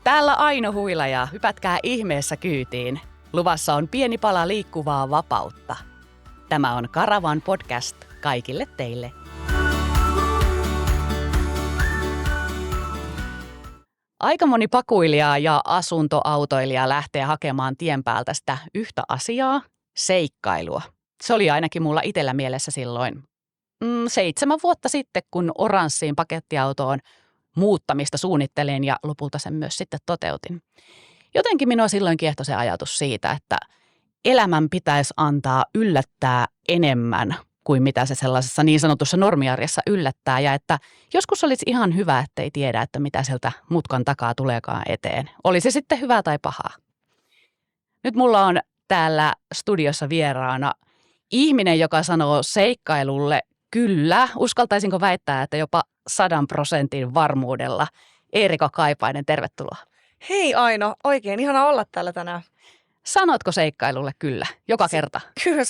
Täällä Aino Huilaja, hypätkää ihmeessä kyytiin. Luvassa on pieni pala liikkuvaa vapautta. Tämä on Karavan podcast kaikille teille. Aika moni pakuilija ja asuntoautoilija lähtee hakemaan tien päältä sitä yhtä asiaa, seikkailua. Se oli ainakin mulla itsellä mielessä silloin 7 vuotta sitten, kun oranssiin pakettiautoon muuttamista suunnittelin ja lopulta sen myös sitten toteutin. Jotenkin minua silloin kiehtoi se ajatus siitä, että elämän pitäisi antaa yllättää enemmän kuin mitä se sellaisessa niin sanotussa normiarjessa yllättää ja että joskus olisi ihan hyvä, ettei tiedä, että mitä sieltä mutkan takaa tuleekaan eteen. Oli se sitten hyvää tai pahaa. Nyt mulla on täällä studiossa vieraana ihminen, joka sanoo seikkailulle kyllä. Uskaltaisinko väittää, että jopa 100% varmuudella. Eerika Kaipainen, tervetuloa. Hei Aino, oikein ihana olla täällä tänään. Sanotko seikkailulle kyllä, joka kerta? Kyllä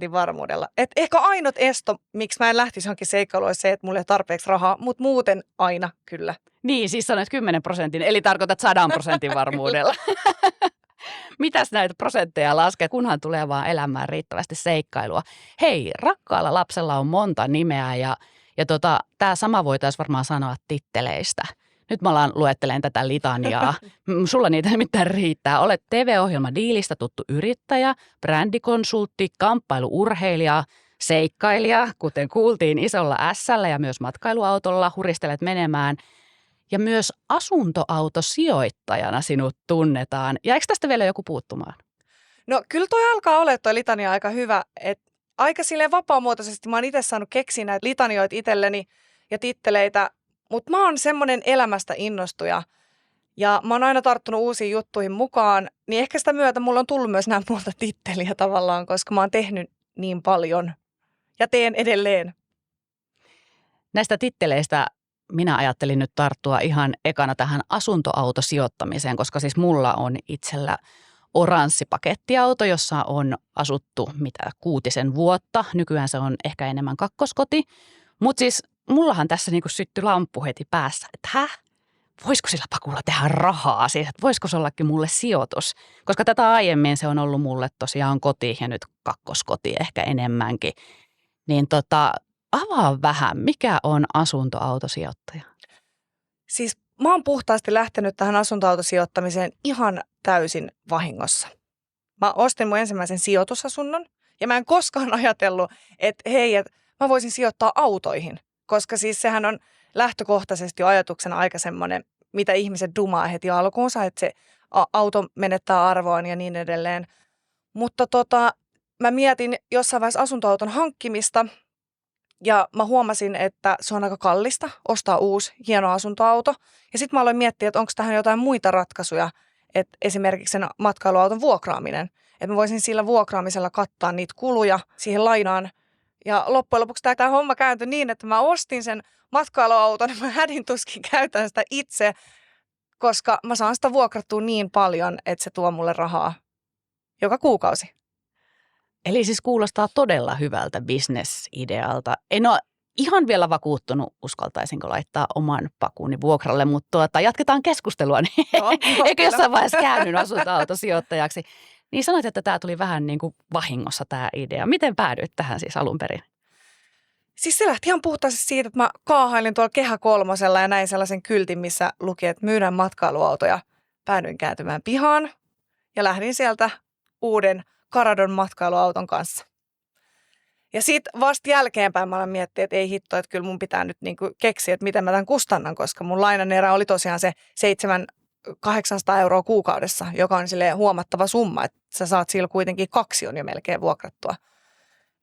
110% varmuudella. Et ehkä ainut esto, miksi mä en lähtisi johonkin seikkailuun, on se, että mulla ei ole tarpeeksi rahaa, mutta muuten aina kyllä. Niin, siis sanoit 10%, eli tarkoitat 100% varmuudella. Mitäs näitä prosentteja laskee, kunhan tulee vaan elämään riittävästi seikkailua. Hei, rakkaalla lapsella on monta nimeä ja tämä sama voitaisiin varmaan sanoa titteleistä. Nyt mä alan luettelemaan tätä litaniaa. Sulla niitä nimittäin riittää. Olet TV-ohjelmadiilistä tuttu yrittäjä, brändikonsultti, kamppailuurheilija, seikkailija, kuten kuultiin isolla S:llä ja myös matkailuautolla huristelet menemään. Ja myös asuntoautosijoittajana sinut tunnetaan. Ja eikö tästä vielä joku puuttumaan? No kyllä toi alkaa olla toi litania aika hyvä. Et aika silleen vapaamuotoisesti mä oon itse saanut keksiä näitä litanioita itselleni ja titteleitä. Mutta mä oon semmoinen elämästä innostuja ja mä oon aina tarttunut uusiin juttuihin mukaan. Niin ehkä sitä myötä mulla on tullut myös nämä monta titteliä tavallaan, koska mä oon tehnyt niin paljon ja teen edelleen. Näistä titteleistä minä ajattelin nyt tarttua ihan ekana tähän asuntoautosijoittamiseen, koska siis mulla on itsellä oranssi pakettiauto, jossa on asuttu 6 vuotta. Nykyään se on ehkä enemmän kakkoskoti. Mutta siis mullahan tässä niinku syttyi lamppu heti päässä, että voisiko sillä pakulla tehdä rahaa? Siis, että voisiko se ollakin mulle sijoitus? Koska tätä aiemmin se on ollut mulle tosiaan koti ja nyt kakkoskoti ehkä enemmänkin. Niin avaa vähän, mikä on asuntoautosijoittaja? Siis mä oon puhtaasti lähtenyt tähän asuntoautosijoittamiseen ihan täysin vahingossa. Mä ostin mun ensimmäisen sijoitusasunnon ja mä en koskaan ajatellut, että hei, että mä voisin sijoittaa autoihin. Koska siis sehän on lähtökohtaisesti jo ajatuksena aika semmoinen, mitä ihmiset dumaa heti alkuunsa, että se auto menettää arvoaan ja niin edelleen. Mutta mä mietin jossain vaiheessa asuntoauton hankkimista ja mä huomasin, että se on aika kallista ostaa uusi hieno asuntoauto. Ja sitten mä aloin miettiä, että onko tähän jotain muita ratkaisuja, että esimerkiksi sen matkailuauton vuokraaminen. Että mä voisin sillä vuokraamisella kattaa niitä kuluja siihen lainaan. Ja loppujen lopuksi tämä homma kääntyi niin, että mä ostin sen matkailuauton ja mä hädin tuskin käytän sitä itse, koska mä saan sitä vuokrattua niin paljon, että se tuo mulle rahaa joka kuukausi. Eli siis kuulostaa todella hyvältä bisnesidealta. En ole ihan vielä vakuuttunut, uskaltaisinko laittaa oman pakuni vuokralle, mutta jatketaan keskustelua. Niin eikö jossain vaiheessa käännyt asuntoautosijoittajaksi? Niin sanoit, että tämä tuli vähän niin kuin vahingossa tämä idea. Miten päädyit tähän siis alun perin? Siis se lähti ihan puhtaasti siitä, että mä kaahailin tuolla Kehä Kolmosella ja näin sellaisen kyltin, missä luki, että myydään matkailuautoja. Päädyin kääntymään pihaan ja lähdin sieltä uuden Caradon matkailuauton kanssa. Ja sitten vasta jälkeenpäin mä aloin miettiä, että ei hitto, että kyllä mun pitää nyt niinku keksiä, että miten mä tämän kustannan, koska mun lainan erä oli tosiaan se 800 euroa kuukaudessa, joka on silleen huomattava summa, että sä saat sillä kuitenkin 2 on jo melkein vuokrattua.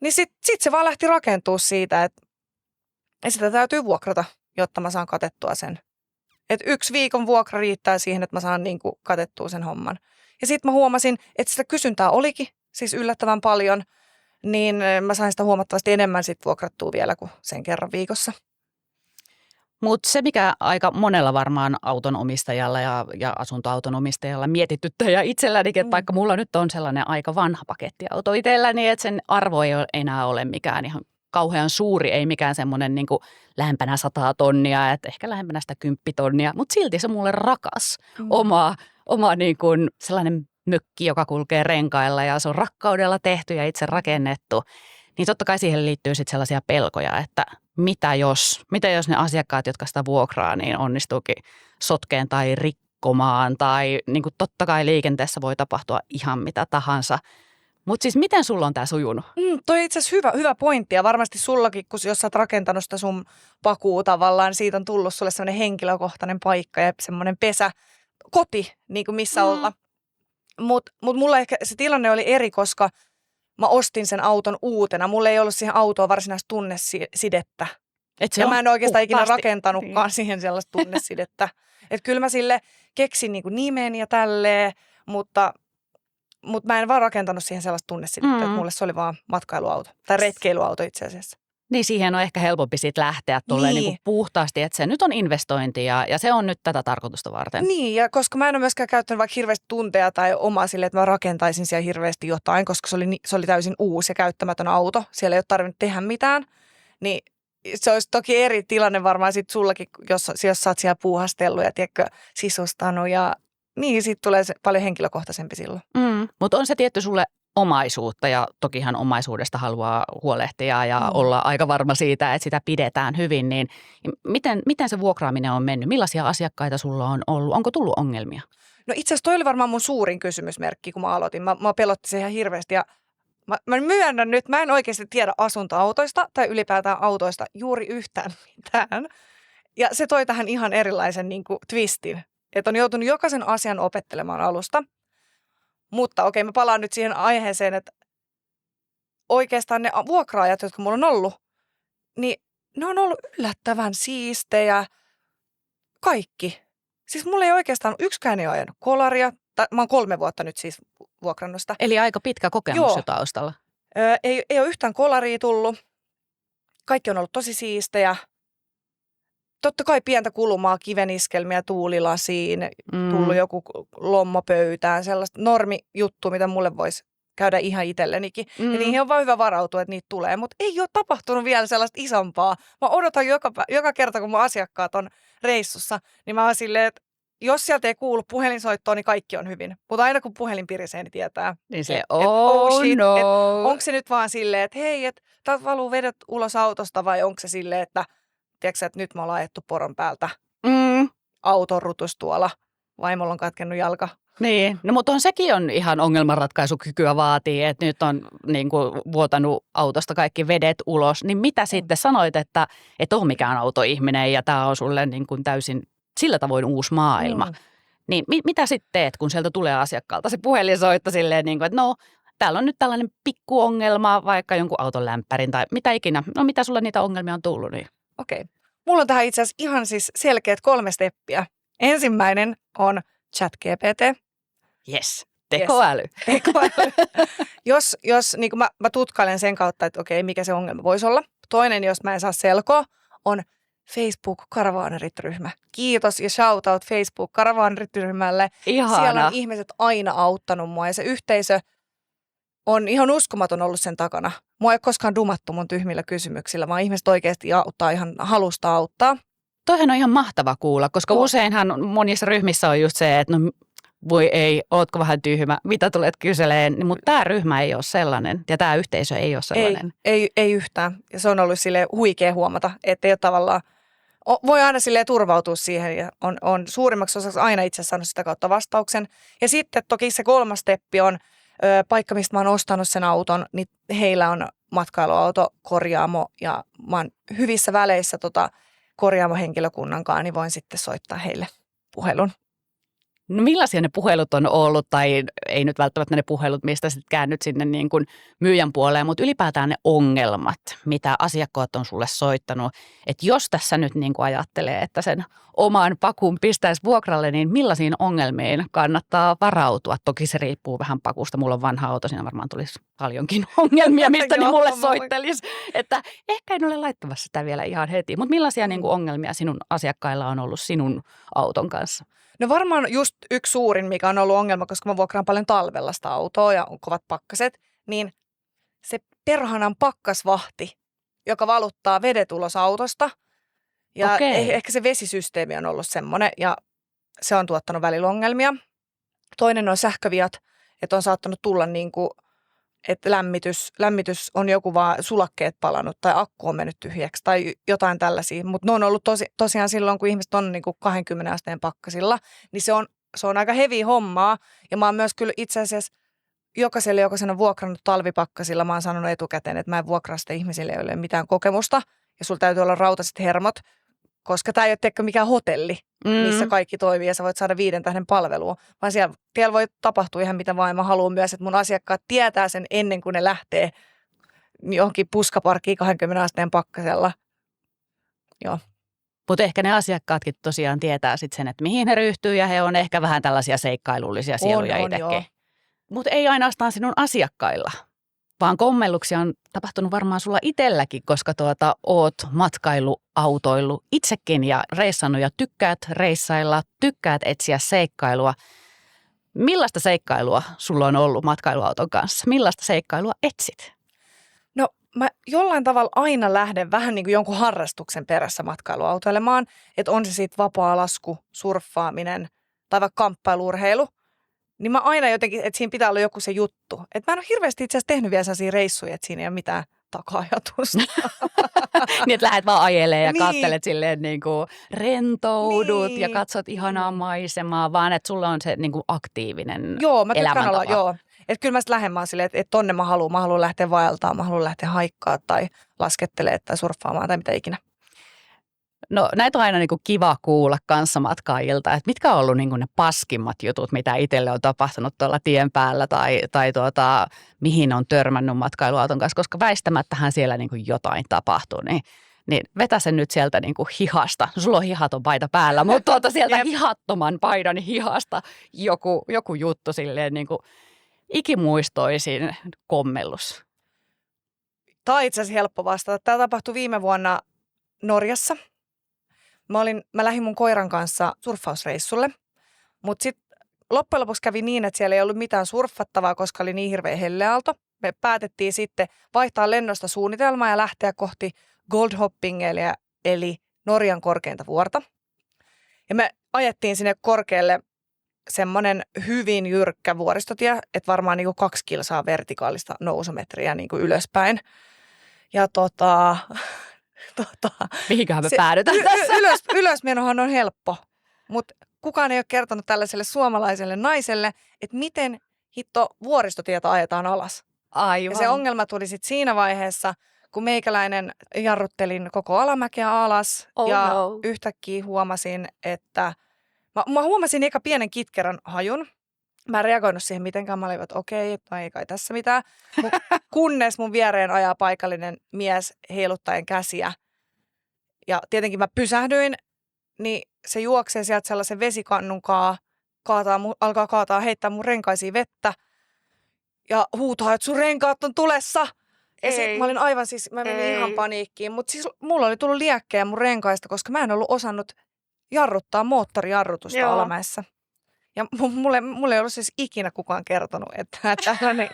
Niin sit se vaan lähti rakentua siitä, että sitä täytyy vuokrata, jotta mä saan katettua sen. Että 1 viikon vuokra riittää siihen, että mä saan niinku katettua sen homman. Ja sitten mä huomasin, että sitä kysyntää olikin, siis yllättävän paljon, niin mä sain sitä huomattavasti enemmän sit vuokrattua vielä kuin sen kerran viikossa. Mutta se, mikä aika monella varmaan auton omistajalla ja asuntoauton omistajalla mietityttää ja itsellänikin, että vaikka mulla nyt on sellainen aika vanha pakettiauto itselläni, että sen arvo ei enää ole mikään ihan kauhean suuri, ei mikään semmoinen niin kuin lähempänä 100 tonnia, että ehkä lähempänä sitä 10 tonnia, mutta silti se mulle rakas oma niin kuin sellainen mökki, joka kulkee renkailla ja se on rakkaudella tehty ja itse rakennettu. Niin totta kai siihen liittyy sitten sellaisia pelkoja, että mitä jos ne asiakkaat, jotka sitä vuokraa, niin onnistuukin sotkeen tai rikkomaan tai niin kuin totta kai liikenteessä voi tapahtua ihan mitä tahansa. Mutta siis miten sulla on tämä sujunut? Toi itse asiassa hyvä pointti ja varmasti sullakin, kun jos sä oot rakentanut sitä sun pakuu tavallaan, siitä on tullut sulle semmoinen henkilökohtainen paikka ja semmoinen pesä, koti, niin kuin missä olla. Mut mulla ehkä se tilanne oli eri, koska mä ostin sen auton uutena. Mulla ei ollut siihen autoon varsinaista tunnesidettä. Ja mä en oikeastaan ikinä rakentanutkaan siihen sellaista tunnesidettä. Että kyllä mä sille keksin niinku nimen ja tälleen, mutta mä en vaan rakentanut siihen sellaista tunnesidettä, että mulle se oli vaan matkailuauto tai retkeilyauto itse asiassa. Niin siihen on ehkä helpompi sitten lähteä tolleen niin kuin puhtaasti, että se nyt on investointi ja se on nyt tätä tarkoitusta varten. Niin, ja koska mä en ole myöskään käyttänyt vaikka hirveästi tunteja tai omaa sille, että mä rakentaisin siellä hirveästi jotain, koska se oli täysin uusi ja käyttämätön auto. Siellä ei ole tarvinnut tehdä mitään, niin se olisi toki eri tilanne varmaan sitten sullakin, jos sä oot siellä puuhastellut ja tiedätkö, sisustanut ja niin, siitä tulee se paljon henkilökohtaisempi silloin. Mutta on se tietty sulle omaisuutta ja tokihan omaisuudesta haluaa huolehtia ja olla aika varma siitä, että sitä pidetään hyvin, niin miten se vuokraaminen on mennyt? Millaisia asiakkaita sulla on ollut? Onko tullut ongelmia? No itse asiassa toi oli varmaan mun suurin kysymysmerkki, kun mä aloitin. Mä pelotti se ihan hirveästi ja mä myönnän nyt, mä en oikeasti tiedä asuntoautoista tai ylipäätään autoista juuri yhtään mitään. Ja se toi tähän ihan erilaisen niin kuin twistin, että on joutunut jokaisen asian opettelemaan alusta. Mutta okei, mä palaan nyt siihen aiheeseen, että oikeastaan ne vuokraajat, jotka mulla on ollut, niin ne on ollut yllättävän siistejä. Kaikki. Siis mulla ei oikeastaan, yksikään ei ole ajanut kolaria. Mä oon 3 vuotta nyt siis vuokrannut sitä. Eli aika pitkä kokemus jo taustalla. Ei ole yhtään kolaria tullut. Kaikki on ollut tosi siistejä. Totta kai pientä kulumaa, kiveniskelmiä tuulilasiin, tullut joku lommo pöytään, sellaista normijuttua, mitä mulle voisi käydä ihan itsellenikin. Ja niihin on vaan hyvä varautua, että niitä tulee, mutta ei ole tapahtunut vielä sellaista isompaa. Mä odotan joka kerta, kun mun asiakkaat on reissussa, niin mä oon silleen, että jos sieltä ei kuulu puhelinsoittoa, niin kaikki on hyvin. Mutta aina kun puhelin pirisee, niin tietää. Niin se, no. Onko se nyt vaan silleen, että hei, että täältä valuu vedet ulos autosta vai onko se silleen, että tiedätkö, että nyt me ollaan ajettu poron päältä auton rutus tuolla, vaimolla on katkennut jalka. Niin, no mutta sekin on ihan ongelmanratkaisukykyä vaatii, että nyt on niin kuin vuotanut autosta kaikki vedet ulos. Niin mitä sitten sanoit, että et ole mikään autoihminen ja tämä on sulle niin kuin täysin sillä tavoin uusi maailma. Niin mitä sitten teet, kun sieltä tulee asiakkaalta se puhelinsoitto silleen, niin kuin, että no täällä on nyt tällainen pikkuongelma, vaikka jonkun auton lämpärin tai mitä ikinä. No mitä sulle niitä ongelmia on tullut? Niin? Okei. Mulla on tähän itse asiassa ihan siis selkeät 3 steppiä. Ensimmäinen on ChatGPT. Yes, tekoäly. Yes. Tekoäly. jos niin kuin mä tutkailen sen kautta, että okei, mikä se ongelma voisi olla. Toinen, jos mä en saa selkoa, on Facebook-karavaanirit-ryhmä. Kiitos ja shoutout Facebook-karavaanirit-ryhmälle. Ihana. Siellä on ihmiset aina auttanut mua ja se yhteisö on ihan uskomaton ollut sen takana. Mua ei ole koskaan dumattu mun tyhmillä kysymyksillä, vaan ihmiset oikeasti auttaa ihan halusta auttaa. Toihan on ihan mahtava kuulla, koska useinhan monissa ryhmissä on just se, että no voi ei, ootko vähän tyhmä, mitä tulet kyseleen, mutta tämä ryhmä ei ole sellainen ja tämä yhteisö ei ole sellainen. Ei yhtään. Ja se on ollut silleen huikea huomata, että ei ole tavallaan, voi aina silleen turvautua siihen ja on suurimmaksi osaksi aina itse saanut sitä kautta vastauksen. Ja sitten toki se 3. steppi on paikka, mistä mä oon ostanut sen auton, niin heillä on matkailuauto, korjaamo ja mä oon hyvissä väleissä korjaamohenkilökunnan kanssa, niin voin sitten soittaa heille puhelun. No millaisia ne puhelut on ollut, tai ei nyt välttämättä ne puhelut, mistä sitten käännyt sinne niin kuin myyjän puoleen, mutta ylipäätään ne ongelmat, mitä asiakkaat on sulle soittanut. Että jos tässä nyt niin kuin ajattelee, että sen oman pakun pistäisi vuokralle, niin millaisiin ongelmiin kannattaa varautua? Toki se riippuu vähän pakusta. Mulla on vanha auto, siinä varmaan tulisi paljonkin ongelmia, mistä ne mulle soittelisi. Että ehkä en ole laittamassa sitä vielä ihan heti. Mutta millaisia niin kuin ongelmia sinun asiakkailla on ollut sinun auton kanssa? No varmaan just yksi suurin, mikä on ollut ongelma, koska mä vuokraan paljon talvella sitä autoa ja on kovat pakkaset, niin se perhanan pakkasvahti, joka valuttaa vedet ulos autosta. Ja Okei. ehkä se vesisysteemi on ollut semmoinen ja se on tuottanut välillä ongelmia. Toinen on sähköviat, että on saattanut tulla niin kuin, että lämmitys on joku vaan sulakkeet palannut tai akku on mennyt tyhjäksi tai jotain tällaisia. Mutta ne on ollut tosiaan silloin, kun ihmiset on niin kuin 20 asteen pakkasilla, niin se on aika heavy hommaa. Ja mä oon myös kyllä itse asiassa jokaiselle, joka sen on vuokrannut talvipakkasilla, mä oon sanonut etukäteen, että mä en vuokraa sitä ihmisille, joille ei ole mitään kokemusta. Ja sulla täytyy olla rautaiset hermot, koska tämä ei ole mikään hotelli, missä kaikki toimii ja sä voit saada 5 tähden palvelua. Vaan siellä voi tapahtua ihan mitä vaan. Mä haluan myös, että mun asiakkaat tietää sen ennen kuin ne lähtee johonkin puskaparkkiin 20 asteen pakkasella. Joo. Mutta ehkä ne asiakkaatkin tosiaan tietää sitten sen, että mihin he ryhtyy ja he on ehkä vähän tällaisia seikkailullisia sieluja itsekin. Mutta ei ainoastaan sinun asiakkailla, vaan kommelluksia on tapahtunut varmaan sulla itselläkin, koska oot matkailuautoillut itsekin ja reissannut ja tykkäät reissailla, tykkäät etsiä seikkailua. Millaista seikkailua sulla on ollut matkailuauton kanssa? Millaista seikkailua etsit? No mä jollain tavalla aina lähden vähän niin kuin jonkun harrastuksen perässä matkailuautoilemaan, että on se sitten vapaa-lasku, surffaaminen tai vaikka kamppailuurheilu. Niin mä aina jotenkin, että siinä pitää olla joku se juttu. Että mä en ole hirveästi itse asiassa tehnyt vielä sellaisia reissuja, että siinä ei ole mitään taka-ajatusta. Niin, että lähdet vaan ajelemaan ja Niin. katselet silleen niin kuin rentoudut Niin. ja katsot ihanaa maisemaa, vaan että sulla on se niin kuin aktiivinen Joo, mä tykkään olla, elämäntapa. joo. Että kyllä mä sitten lähden silleen, että tonne mä haluan lähteä vaeltamaan, mä haluan lähteä haikkaa tai laskettelemaan tai surffaamaan tai mitä ikinä. No näitä on aina niin kuin kiva kuulla kanssamatkaajilta, että mitkä on ollut niin kuin ne paskimmat jutut, mitä itselle on tapahtunut tuolla tien päällä tai mihin on törmännyt matkailuauton kanssa, koska väistämättähän siellä niin kuin jotain tapahtuu, niin vetä sen nyt sieltä niin kuin hihasta. Sulla on hihaton paita päällä, mutta sieltä hihattoman paidan hihasta joku juttu silleen niin kuin ikimuistoisin kommellus. Tämä on itse asiassa helppo vastata. Tämä tapahtui viime vuonna Norjassa. Mä lähdin mun koiran kanssa surffausreissulle, mutta sitten loppujen lopuksi kävi niin, että siellä ei ollut mitään surffattavaa, koska oli niin hirveä helleaalto. Me päätettiin sitten vaihtaa lennosta suunnitelmaa ja lähteä kohti Goldhoppingia, eli Norjan korkeinta vuorta. Ja me ajettiin sinne korkealle semmoinen hyvin jyrkkä vuoristotie, että varmaan niin kuin 2 kilsaa vertikaalista nousumetriä niin kuin ylöspäin. Ja Mihinköhän me päädytään tässä? Ylösmenohan on helppo, mutta kukaan ei ole kertonut tällaiselle suomalaiselle naiselle, että miten hitto vuoristotietä ajetaan alas. Aivan. Ja se ongelma tuli sitten siinä vaiheessa, kun meikäläinen jarruttelin koko alamäkeä alas yhtäkkiä huomasin, että mä huomasin eka pienen kitkerän hajun. Mä en reagoinut siihen mitenkään. Mä olin, että okei, ei kai tässä mitään. Kunnes mun viereen ajaa paikallinen mies heiluttaen käsiä. Ja tietenkin mä pysähdyin, niin se juoksee sieltä sellaisen vesikannunkaan, alkaa heittää mun renkaisiin vettä. Ja huutaa, että sun renkaat on tulessa. Ja sit mä olin aivan mä menin ihan paniikkiin. Mutta siis mulla oli tullut liekkejä mun renkaista, koska mä en ollut osannut jarruttaa moottorijarrutusta alamäessä. Ja mulle ei ollut siis ikinä kukaan kertonut, että tällainen,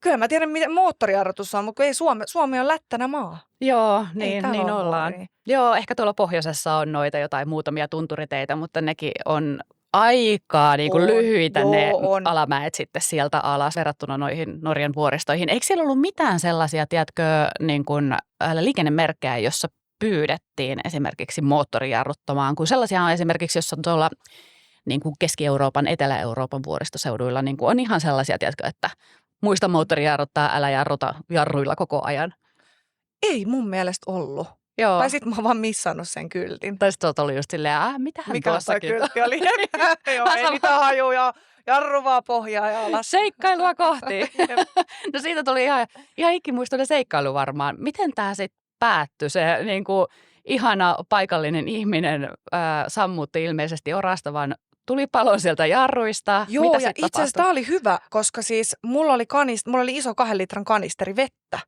kyllä mä tiedän, miten moottorijarrutus on, mutta ei Suomi on lättänä maa. Joo, niin ollaan. Joo, ehkä tuolla pohjoisessa on noita jotain muutamia tunturiteitä, mutta nekin on aika niin kuin lyhyitä ne alamäet sitten sieltä alas verrattuna noihin Norjan vuoristoihin. Eikö siellä ollut mitään sellaisia, tiedätkö, niin kuin liikennemerkkejä, jossa pyydettiin esimerkiksi moottorijarruttamaan, kun sellaisia on esimerkiksi, jos on tuolla niin kuin Keski-Euroopan, Etelä-Euroopan vuoristoseuduilla, niin kuin on ihan sellaisia, tiedätkö, että muista moottorijarruttaa, älä jarruta jarruilla koko ajan. Ei mun mielestä ollut. Joo. Tai sitten mä oon vaan missannut sen kyltin. Tai sitten oli just silleen, mitähän mikä tuossakin toi kyltti oli? Joo, ei mitään hajua ja jarru vaan pohjaa ja alas. Seikkailua kohti. No siitä tuli ihan ikimuistoinen seikkailu varmaan. Miten tämä sitten päättyi? Se niin kuin ihana paikallinen ihminen sammutti ilmeisesti orastavan tulipalon sieltä jarruista. Joo, mitä ja itse asiassa tämä oli hyvä, koska siis mulla oli iso 2 litran kanisteri vettä.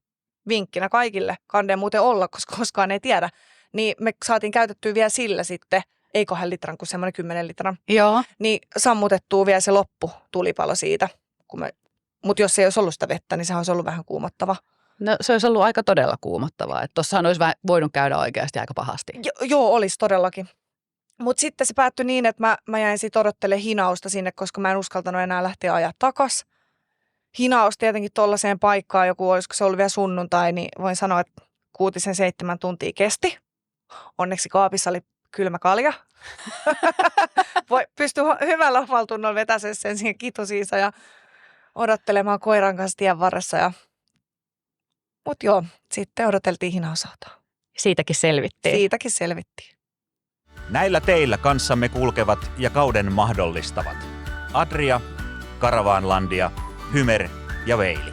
Vinkkinä kaikille, kandee muuten olla, koska koskaan ei tiedä. Niin me saatiin käytettyä vielä sillä sitten, ei 2 litran, kuin semmoinen 10 litran. Joo. Niin sammutettua vielä se loppu tulipalo siitä. Mutta jos ei olisi ollut sitä vettä, niin sehän olisi ollut vähän kuumottava. No se olisi ollut aika todella kuumottavaa. Tuossahan olisi voinut käydä oikeasti aika pahasti. Joo, olisi todellakin. Mutta sitten se päättyi niin, että mä jäin sitten odottelemaan hinausta sinne, koska mä en uskaltanut enää lähteä ajaa takas. Hinaus tietenkin tollaiseen paikkaan, olisiko se ollut vielä sunnuntai, niin voin sanoa, että 6-7 tuntia kesti. Onneksi kaapissa oli kylmä kalja. Pystyi hyvällä omalla tunnolla vetämään sen siihen kitusiinsa ja odottelemaan koiran kanssa tien varressa. Mutta joo, sitten odoteltiin hinausautoa. Siitäkin selvittiin. Näillä teillä kanssamme kulkevat ja kauden mahdollistavat Adria, Karavanlandia, Hymer ja Veili.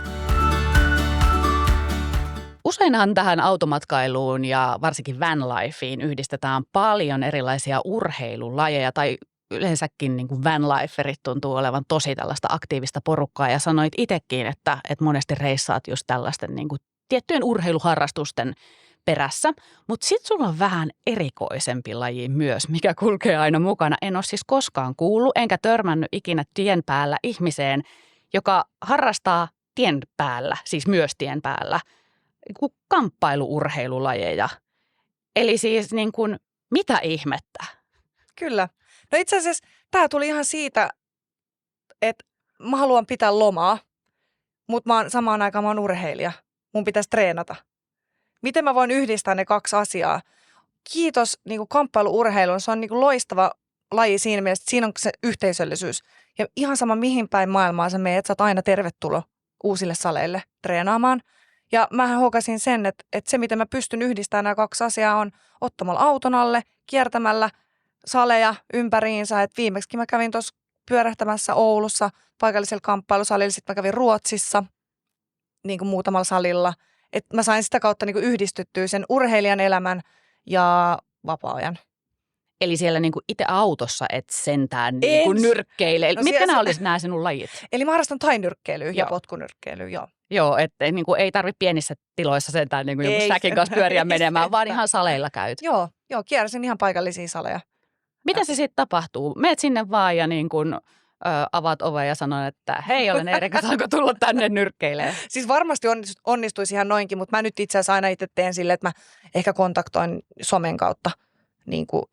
Useinhan tähän automatkailuun ja varsinkin vanlifeen yhdistetään paljon erilaisia urheilulajeja tai yleensäkin niin kuin vanliferit tuntuu olevan tosi tällaista aktiivista porukkaa ja sanoit itsekin, että monesti reissaat just tällaisten niin kuin tiettyjen urheiluharrastusten perässä, mutta sitten sulla on vähän erikoisempi laji myös, mikä kulkee aina mukana. En ole siis koskaan kuullut enkä törmännyt ikinä tien päällä ihmiseen, joka harrastaa tien päällä, siis myös tien päällä, kamppailuurheilulajeja. Eli siis niin kuin, mitä ihmettä? Kyllä. No itse asiassa tämä tuli ihan siitä, että mä haluan pitää lomaa, mutta samaan aikaan mä oon urheilija. Mun pitäisi treenata. Miten mä voin yhdistää ne kaksi asiaa? Kiitos niin kuin kamppailuurheilun. Se on niin kuin loistava laji siinä mielessä, että siinä on se yhteisöllisyys. Ja ihan sama mihin päin maailmaa sä meet, sä oot aina tervetuloa uusille saleille treenaamaan. Ja mähän huokasin sen, että se miten mä pystyn yhdistämään nämä kaksi asiaa on ottamalla auton alle, kiertämällä saleja ympäriinsä. Et viimeksi mä kävin tuossa pyörähtämässä Oulussa paikallisella kamppailusalilla, sitten mä kävin Ruotsissa niin kuin muutamalla salilla. Että mä sain sitä kautta niin kuin yhdistettyä sen urheilijan elämän ja vapaa-ajan. Eli siellä niin kuin itse autossa et sentään niin kuin nyrkkeile. No mitkä nämä olisi nämä sinun lajit? Eli mä harrastan tainyrkkeilyä ja potkunyrkkeilyä, joo. Joo, että niin kuin ei tarvitse pienissä tiloissa sentään niin kuin jonkun säkin kanssa pyöriä menemään, vaan ihan saleilla käyt. Joo, kierräsin ihan paikallisia saleja. Mitä se sitten tapahtuu? Meet sinne vaan ja niin kuin avaat oven ja sanon, että hei, olen Eerikka, saanko tulla tänne nyrkkeilemään? Siis varmasti onnistuisi ihan noinkin, mutta mä nyt itse asiassa aina itse teen silleen, että mä ehkä kontaktoin somen kautta niin kuin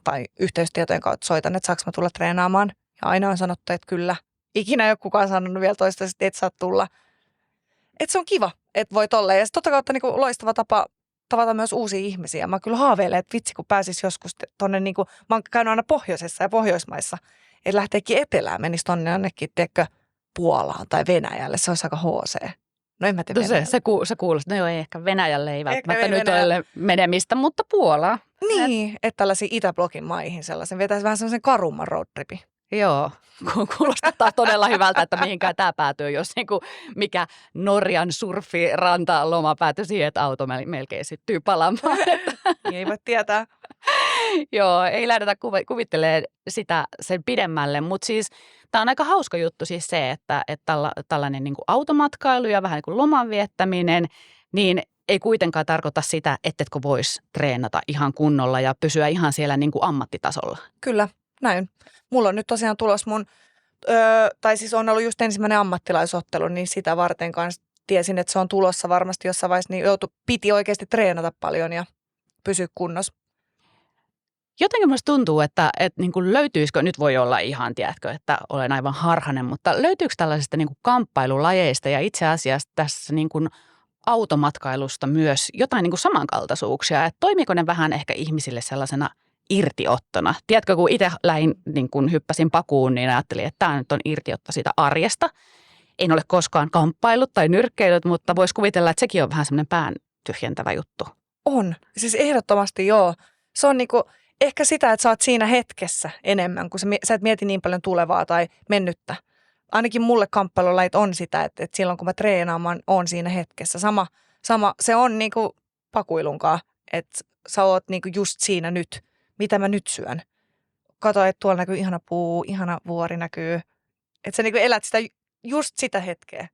tai yhteystietojen kautta soitan, että saanko mä tulla treenaamaan. Ja aina on sanottu, että kyllä. Ikinä ei ole kukaan sanonut vielä toistaiseksi, että et saa tulla. Että se on kiva, että voi tolleen. Ja se totta kautta niin kuin loistava tapa tavata myös uusia ihmisiä. Mä kyllä haaveilen, että vitsi kun pääsis joskus tonne, niin kuin, mä oon käynyt aina pohjoisessa ja Pohjoismaissa, että lähteekin etelään, menisi tonne jonnekin, tiedätkö, Puolaan tai Venäjälle. Se olisi aika HC. No en mä tiedä. No se kuulostaa. No joo, ei ehkä Venäjälle ei välttämättä nyt ole menemistä, mutta Puolaa. Niin, että tällaisiin Itäblokin maihin sellaisen. Vetäisi vähän sellaisen karumman roadtripin. Joo, kuulostaa todella hyvältä, että mihinkään tämä päätyy, jos niinku mikä Norjan surfiranta loma päätyy siihen, että auto melkein syttyy palamaan. Ei voi tietää. Joo, ei lähdetä kuvittelemaan sitä sen pidemmälle, mutta siis tämä on aika hauska juttu siis se, että tällainen niin kuin automatkailu ja vähän niin kuin loman viettäminen, niin ei kuitenkaan tarkoita sitä, ettetkö voisi treenata ihan kunnolla ja pysyä ihan siellä niin kuin ammattitasolla. Kyllä, näin. Mulla on nyt tosiaan tulos tai siis on ollut just ensimmäinen ammattilaisottelu, niin sitä varten kanssa tiesin, että se on tulossa varmasti jossain vaiheessa, niin piti oikeasti treenata paljon ja pysyä kunnossa. Jotenkin minusta tuntuu, että niin kuin löytyisikö, nyt voi olla ihan, tiedätkö, että olen aivan harhainen, mutta löytyykö tällaisista niin kuin kamppailulajeista ja itse asiassa tässä niin kuin automatkailusta myös jotain niin kuin samankaltaisuuksia, että toimiiko ne vähän ehkä ihmisille sellaisena irtiottona? Tiedätkö, kun itse niin kun hyppäsin pakuun, niin ajattelin, että tämä nyt on irtiotto siitä arjesta. En ole koskaan kamppailut tai nyrkkeilyt, mutta voisi kuvitella, että sekin on vähän semmoinen pään tyhjentävä juttu. On. Siis ehdottomasti joo. Se on niinku ehkä sitä, että sä oot siinä hetkessä enemmän, kun sä et mieti niin paljon tulevaa tai mennyttä. Ainakin mulle kamppailulajit on sitä, että silloin kun mä treenaamaan, on siinä hetkessä. Sama se on niinku pakuilunkaan, että sä oot niinku just siinä nyt, mitä mä nyt syön. Kato, että tuolla näkyy ihana puu, ihana vuori näkyy. Että sä niinku elät just sitä hetkeä.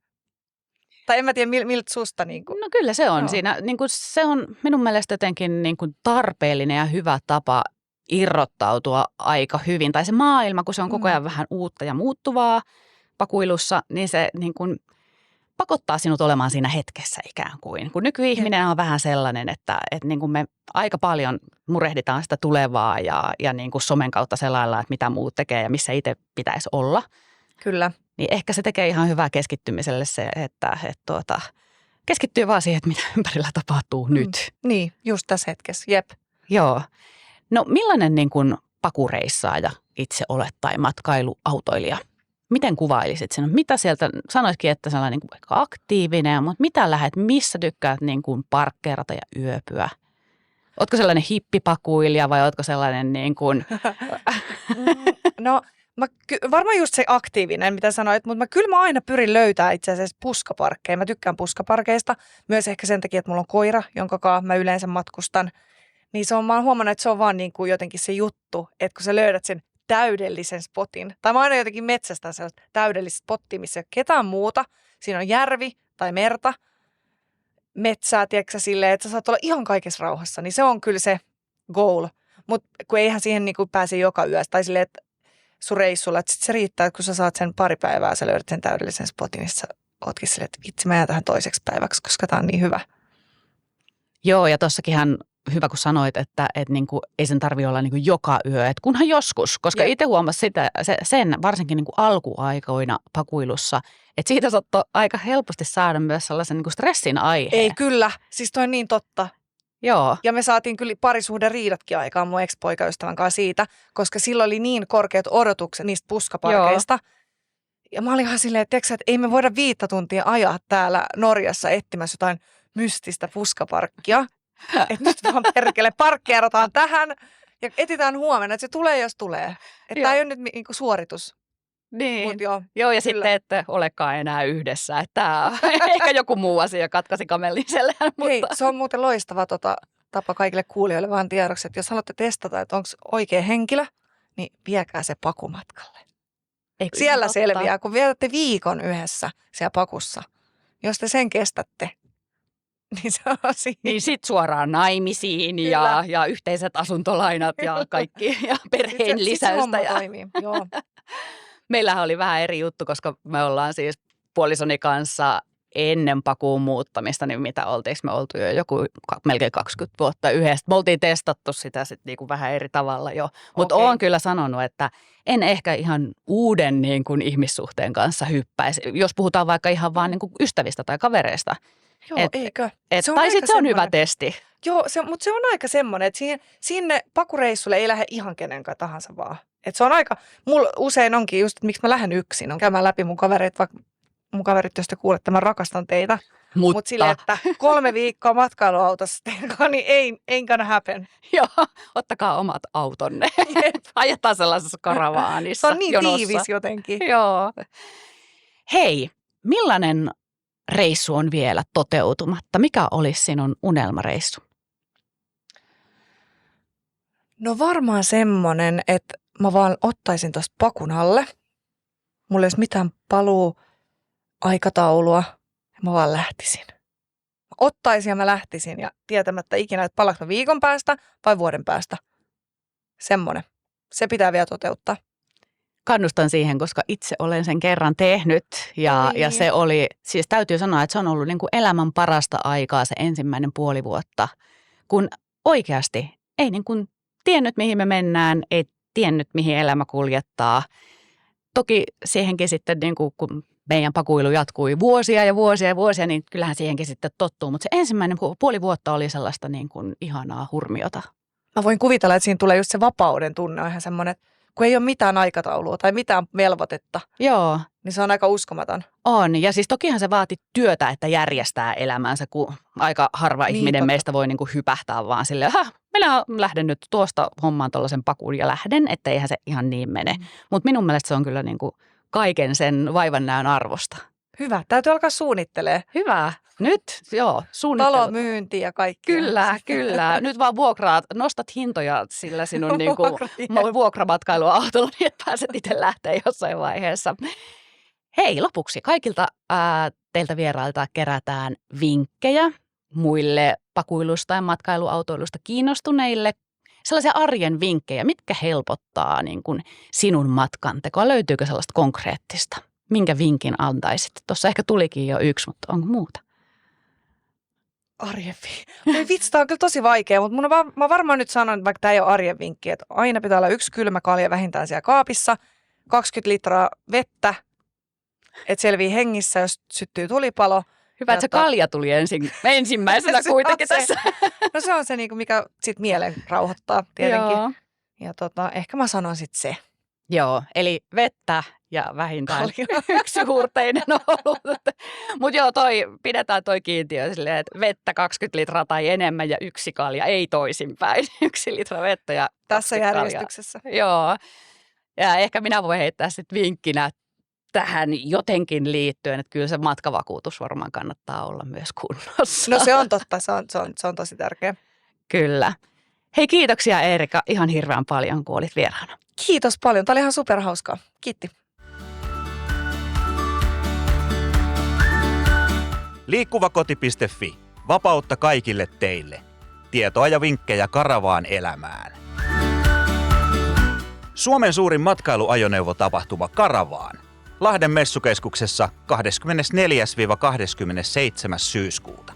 Tai en mä tiedä, miltä susta niinku. No kyllä se on siinä. Niinku, se on minun mielestä jotenkin niinku tarpeellinen ja hyvä tapa irrottautua aika hyvin. Tai se maailma, kun se on koko ajan vähän uutta ja muuttuvaa pakuilussa, niin se niin kuin pakottaa sinut olemaan siinä hetkessä ikään kuin. Kun nykyihminen on vähän sellainen, että niin kuin me aika paljon murehditaan sitä tulevaa ja niin kuin somen kautta sellailla, että mitä muut tekee ja missä itse pitäisi olla. Kyllä. Niin ehkä se tekee ihan hyvää keskittymiselle se, että keskittyy vaan siihen, että mitä ympärillä tapahtuu nyt. Niin, just tässä hetkessä, jep. Joo. No millainen niin kuin pakureissaaja itse olet tai matkailuautoilija? Miten kuvailisit sen? Mitä sieltä, sanoisitkin, että sellainen niin kuin aktiivinen, mutta mitä lähdet, missä tykkäät niin kuin parkkeerata ja yöpyä? Ootko sellainen hippipakuilija vai ootko sellainen niin kuin... No varmaan just se aktiivinen, mitä sanoit, mutta kyllä mä aina pyrin löytämään itse asiassa puskaparkkeja. Mä tykkään puskaparkeista, myös ehkä sen takia, että mulla on koira, jonka kanssa mä yleensä matkustan. Niin mä oon huomannut, että se on vaan niin kuin jotenkin se juttu, että kun sä löydät sen täydellisen spotin. Tai mä aina jotenkin metsästän sellaista täydellistä spottia, missä ei ole ketään muuta. Siinä on järvi tai merta, metsää, tiedätkö silleen, että sä saat olla ihan kaikessa rauhassa. Niin se on kyllä se goal. Mutta kun eihän siihen niin kuin pääse joka yö. Tai silleen, että sun reissulla, että sit se riittää, että kun sä saat sen pari päivää ja sä löydät sen täydellisen spotin, niin sä ootkin silleen, että vitsi mä jään tähän toiseksi päiväksi, koska tää on niin hyvä. Joo, ja tossakinhan hyvä, kun sanoit, että niin kuin, ei sen tarvitse olla niin kuin joka yö, että kunhan joskus, koska itse huomasin sitä, sen varsinkin niin kuin alkuaikoina pakuilussa, että siitä saattoi aika helposti saada myös sellaisen niin kuin stressin aiheen. Ei kyllä, siis toi on niin totta. Joo. Ja me saatiin kyllä parisuhden riidatkin aikaan mun ex-poikaystävän kanssa siitä, koska silloin oli niin korkeat odotukset niistä puskaparkeista. Joo. Ja mä olin ihan silleen, että ei me voida 5 tuntia ajaa täällä Norjassa etsimässä jotain mystistä puskaparkkia. Että nyt vaan perkele parkkeerataan tähän ja etsitään huomenna, että se tulee, jos tulee. Että tämä ei ole nyt niinku suoritus. Niin. Mut joo, ja sitten ette olekaan enää yhdessä. Että ehkä joku muu asia katkaisi kamelin selän. Mutta... Hei, se on muuten loistava tapa kaikille kuulijoille vaan tiedoksi, että jos haluatte testata, että onko oikea henkilö, niin viekää se pakumatkalle. Eikö siellä selviää, kun vietätte viikon yhdessä siellä pakussa. Jos te sen kestätte, niin se on siinä. Niin sit suoraan naimisiin ja yhteiset asuntolainat ja kaikki ja perheen lisäystä. Se toimii, joo. Meillähän oli vähän eri juttu, koska me ollaan siis puolisoni kanssa ennen pakuun muuttamista, niin mitä oltiinko me oltu jo joku melkein 20 vuotta yhdessä. Me oltiin testattu sitä sitten niinku vähän eri tavalla jo, mutta olen kyllä sanonut, että en ehkä ihan uuden niin kuin ihmissuhteen kanssa hyppäisi, jos puhutaan vaikka ihan vaan niin kuin ystävistä tai kavereista. Joo, eikö? Tai sitten se on hyvä testi. Joo, mutta se on aika semmoinen, että sinne pakureissulle ei lähde ihan kenenkaan tahansa vaan. Että se on aika, mulla usein onkin just, että miksi mä lähden yksin, on käymään läpi mun kavereita, vaikka mun kaverit, jos te kuulette, mä rakastan teitä. Mutta silleen, että 3 viikkoa matkailuautossa teidän kanssa, niin ei gonna happen. Joo, ottakaa omat autonne. Ajetaan sellaisessa karavaanissa. Se on niin jonossa. tiivis jotenkin. Joo. Hei, millainen reissu on vielä toteutumatta? Mikä olisi sinun unelmareissu? No varmaan semmoinen, että mä vaan ottaisin tuosta pakun alle. Mulla ei olisi mitään aikataulua. Mä vaan lähtisin. Mä ottaisin ja mä lähtisin ja tietämättä ikinä, että palaanko mä viikon päästä vai vuoden päästä. Semmoinen. Se pitää vielä toteuttaa. Kannustan siihen, koska itse olen sen kerran tehnyt ja se oli, siis täytyy sanoa, että se on ollut niin kuin elämän parasta aikaa se ensimmäinen puoli vuotta, kun oikeasti ei niin kuin tiennyt mihin me mennään, ei tiennyt mihin elämä kuljettaa. Toki siihenkin sitten niin kuin, kun meidän pakuilu jatkui vuosia ja vuosia ja vuosia, niin kyllähän siihenkin sitten tottuu, mutta se ensimmäinen puoli vuotta oli sellaista niin kuin ihanaa hurmiota. Mä voin kuvitella, että siinä tulee just se vapauden tunne, on ihan semmoinen, kun ei ole mitään aikataulua tai mitään velvoitetta. Joo. Niin se on aika uskomaton. On, ja siis tokihan se vaati työtä, että järjestää elämänsä, kun aika harva ihminen meistä voi niin kuin hypähtää vaan silleen, minä lähden nyt tuosta hommaan tuollaisen pakuun ja lähden, että eihän se ihan niin mene. Mutta minun mielestä se on kyllä niin kuin kaiken sen vaivannäön arvosta. Hyvä, täytyy alkaa suunnittelemaan. Hyvä, nyt joo, suunnittelu. Talomyynti ja kaikki. Kyllä. Nyt vaan vuokraat, nostat hintoja sillä sinun niin kuin vuokramatkailuautolla, niin että pääset itse lähteä jossain vaiheessa. Hei, lopuksi kaikilta teiltä vierailta kerätään vinkkejä muille pakuilusta ja matkailuautoilusta kiinnostuneille. Sellaisia arjen vinkkejä, mitkä helpottaa niin kuin sinun matkantekoa. Löytyykö sellaista konkreettista? Minkä vinkin antaisit? Tuossa ehkä tulikin jo yksi, mutta onko muuta? Arjen vinkki. Vitsi, tää on kyllä tosi vaikea, mutta mä varmaan nyt sanon, vaikka tää ei ole arjen vinkki, että aina pitää olla 1 kylmä kalja vähintään siellä kaapissa, 20 litraa vettä, että selvii hengissä, jos syttyy tulipalo. Hyvä, että se kalja tuli ensimmäisenä kuitenkin tässä. No se on se, mikä sit mielen rauhoittaa tietenkin. Joo. Ja ehkä mä sanon sit se. Joo, eli vettä ja vähintään Kalja. yksi huurteinen olut. Mutta joo, pidetään toi kiintiö silleen, että vettä 20 litraa tai enemmän ja 1 kalja, ei toisinpäin. 1 litra vettä ja Tässä 20 järjestyksessä. kaljaa. Joo, ja ehkä minä voin heittää sitten vinkkinä tähän jotenkin liittyen, että kyllä se matkavakuutus varmaan kannattaa olla myös kunnossa. No se on totta, se on tosi tärkeä. Kyllä. Hei, kiitoksia Eerika ihan hirveän paljon, kun olit vieraana. Kiitos paljon, tämä oli ihan superhauskaa. Kiitti. Liikkuvakoti.fi. Vapautta kaikille teille. Tietoa ja vinkkejä karavaan elämään. Suomen suurin matkailuajoneuvotapahtuma Karavaan. Lahden messukeskuksessa 24-27. syyskuuta.